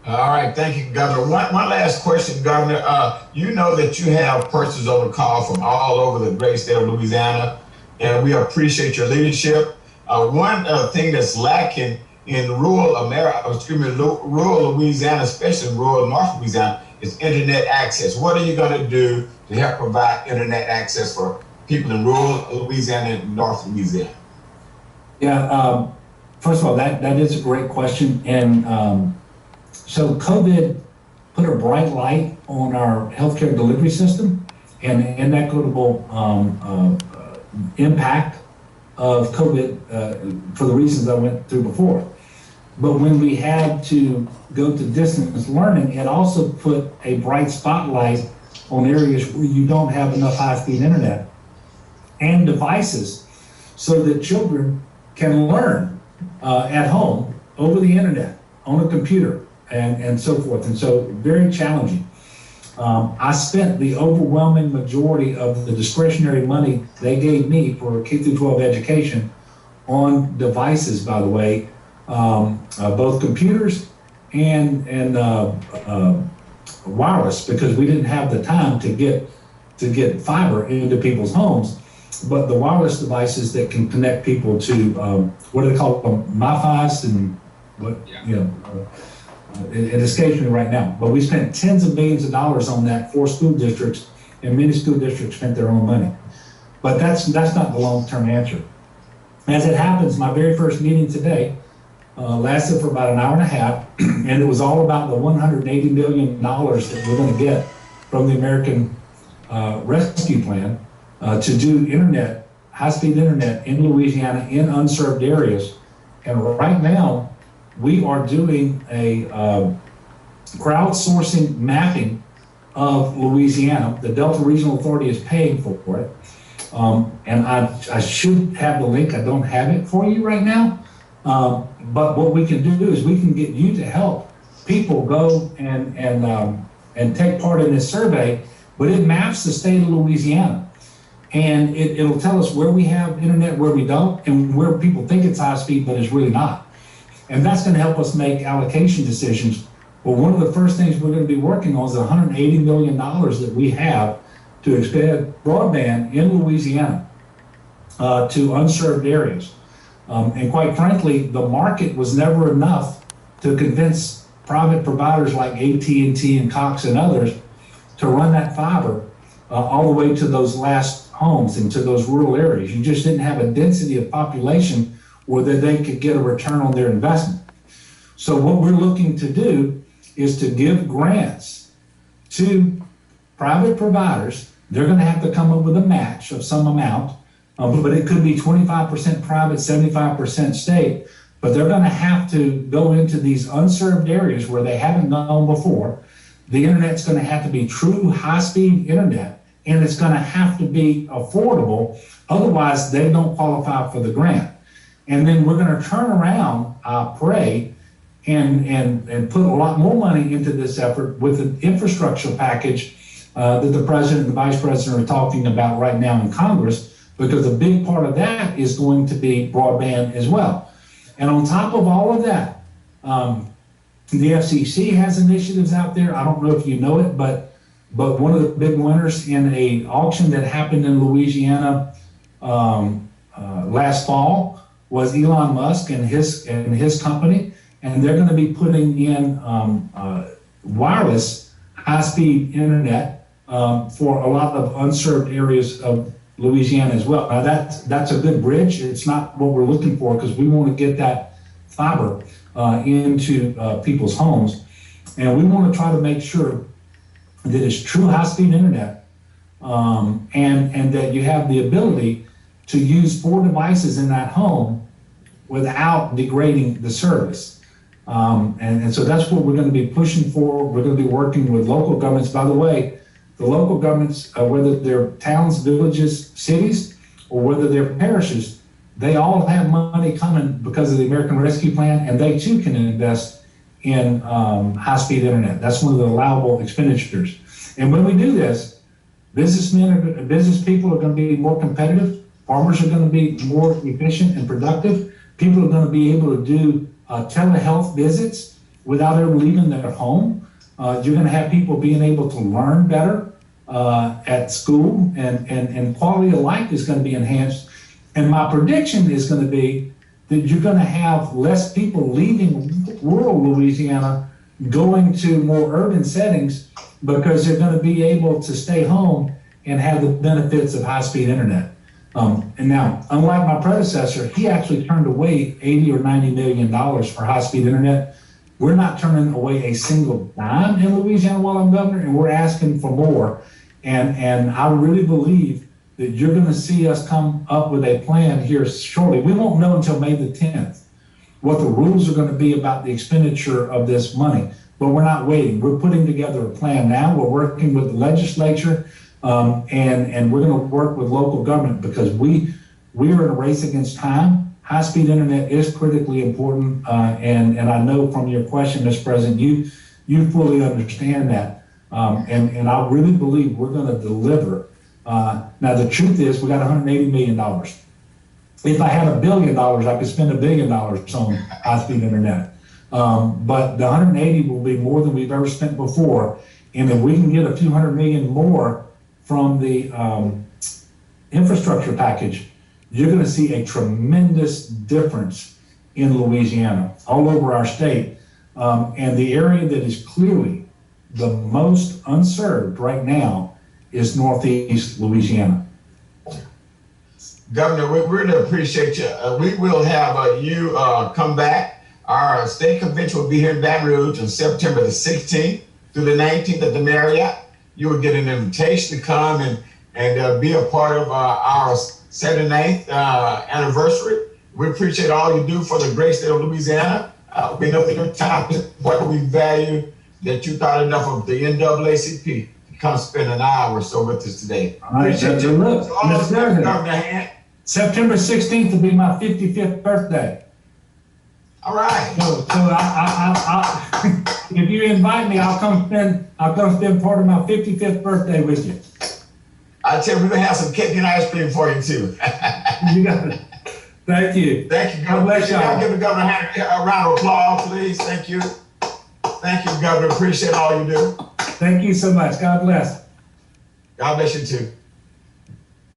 All right, thank you, Governor. One last question, Governor. You know that you have persons on the call from all over the great state of Louisiana, and we appreciate your leadership. One thing that's lacking in rural America, excuse me, rural Louisiana, especially rural North Louisiana, is internet access. What are you going to do to help provide internet access for people in rural Louisiana and North Louisiana? Yeah, first of all, that is a great question. And so COVID put a bright light on our healthcare delivery system and the inequitable impact of COVID for the reasons I went through before. But when we had to go to distance learning, it also put a bright spotlight on areas where you don't have enough high-speed internet and devices so that children can learn at home over the internet, on a computer, and so forth. And so very challenging. I spent the overwhelming majority of the discretionary money they gave me for K through 12 education on devices, by the way, both computers and wireless, because we didn't have the time to get fiber into people's homes. But the wireless devices that can connect people to what do they call them, MiFi's and what, you know, it escapes me right now. But we spent tens of millions of dollars on that for school districts, and many school districts spent their own money. But that's not the long-term answer. As it happens, my very first meeting today lasted for about an hour and a half, and it was all about the $180 million that we're going to get from the American Rescue Plan to do internet, high-speed internet in Louisiana in unserved areas. And right now, we are doing a crowdsourcing mapping of Louisiana. The Delta Regional Authority is paying for it. And I should have the link. I don't have it for you right now. But what we can do is we can get you to help people go and take part in this survey, but it maps the state of Louisiana. And it'll tell us where we have internet, where we don't, and where people think it's high speed, but it's really not. And that's going to help us make allocation decisions. Well, one of the first things we're going to be working on is $180 million that we have to expand broadband in Louisiana to unserved areas. And quite frankly, the market was never enough to convince private providers like AT&T and Cox and others to run that fiber all the way to those last homes and to those rural areas. You just didn't have a density of population where that they could get a return on their investment. So what we're looking to do is to give grants to private providers. They're going to have to come up with a match of some amount, but it could be 25% private, 75% state. But they're going to have to go into these unserved areas where they haven't gone before. The internet's going to have to be true high-speed internet, and it's going to have to be affordable. Otherwise, they don't qualify for the grant. And then we're going to turn around, I pray, and put a lot more money into this effort with an infrastructure package that the president and the vice president are talking about right now in Congress, because a big part of that is going to be broadband as well. And on top of all of that, the FCC has initiatives out there. I don't know if you know it, but one of the big winners in a auction that happened in Louisiana last fall was Elon Musk and his company, and they're going to be putting in wireless high-speed internet for a lot of unserved areas of Louisiana as well. Now that's a good bridge. It's not what we're looking for, because we want to get that fiber into people's homes, and we want to try to make sure that it's true high-speed internet, and that you have the ability to use 4 devices in that home without degrading the service. And so that's what we're going to be pushing for. We're going to be working with local governments. By the way, the local governments, whether they're towns, villages, cities, or whether they're parishes, they all have money coming because of the American Rescue Plan, and they too can invest in high-speed internet. That's one of the allowable expenditures. And when we do this, business people are going to be more competitive. Farmers are going to be more efficient and productive. People are going to be able to do telehealth visits without ever leaving their home. You're going to have people being able to learn better at school, and quality of life is going to be enhanced. And my prediction is going to be that you're going to have less people leaving rural Louisiana going to more urban settings because they're going to be able to stay home and have the benefits of high-speed internet. And now, unlike my predecessor, he actually turned away $80 or $90 million for high-speed internet. We're not turning away a single dime in Louisiana while I'm governor, and we're asking for more. And I really believe that you're going to see us come up with a plan here shortly. We won't know until May the 10th what the rules are going to be about the expenditure of this money, but we're not waiting. We're putting together a plan now. We're working with the legislature, and we're going to work with local government because we are in a race against time. High-speed internet is critically important, and I know from your question, Mr. President, you fully understand that, and I really believe we're going to deliver. Now, the truth is we got $180 million. If I had $1 billion, I could spend $1 billion on high-speed internet. But the 180 will be more than we've ever spent before. And if we can get a few hundred million more from the infrastructure package, you're going to see a tremendous difference in Louisiana, all over our state. And the area that is clearly the most unserved right now is Northeast Louisiana. Governor, we really appreciate you. We will have you come back. Our state convention will be here in Baton Rouge on September the 16th through the 19th at the Marriott. You will get an invitation to come and be a part of our 79th anniversary. We appreciate all you do for the great state of Louisiana. We know that your time is what we value, that you thought enough of the NAACP to come spend an hour or so with us today. All right, appreciate you. Look, So Mr. President, September 16th will be my 55th birthday. all right. So I if you invite me, I'll come spend part of my 55th birthday with you. I tell you, we're gonna have some cake and ice cream for you too. You got it. Thank you. Thank you, God Governor. bless y'all. Give the governor a round of applause, please. Thank you. Thank you, Governor. Appreciate all you do. Thank you so much. God bless. God bless you too.